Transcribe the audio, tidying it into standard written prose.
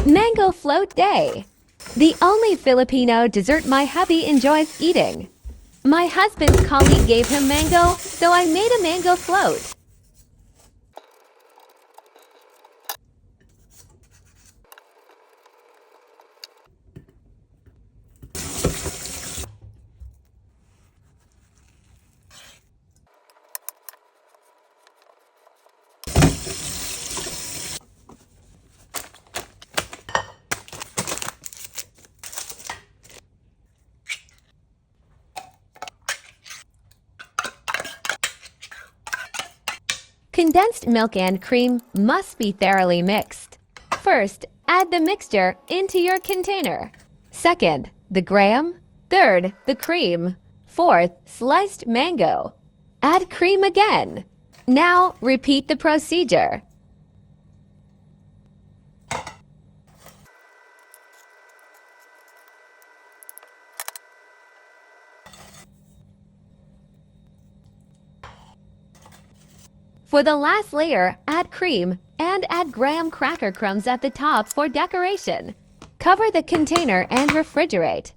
Mango Float Day. The only Filipino dessert my hubby enjoys eating. My husband's colleague gave him mango, so I made a mango float. Condensed milk and cream must be thoroughly mixed. First, add the mixture into your container. Second, the graham. Third, the cream. Fourth, sliced mango. Add cream again. Now, repeat the procedure. For the last layer, add cream and add graham cracker crumbs at the top for decoration. Cover the container and refrigerate.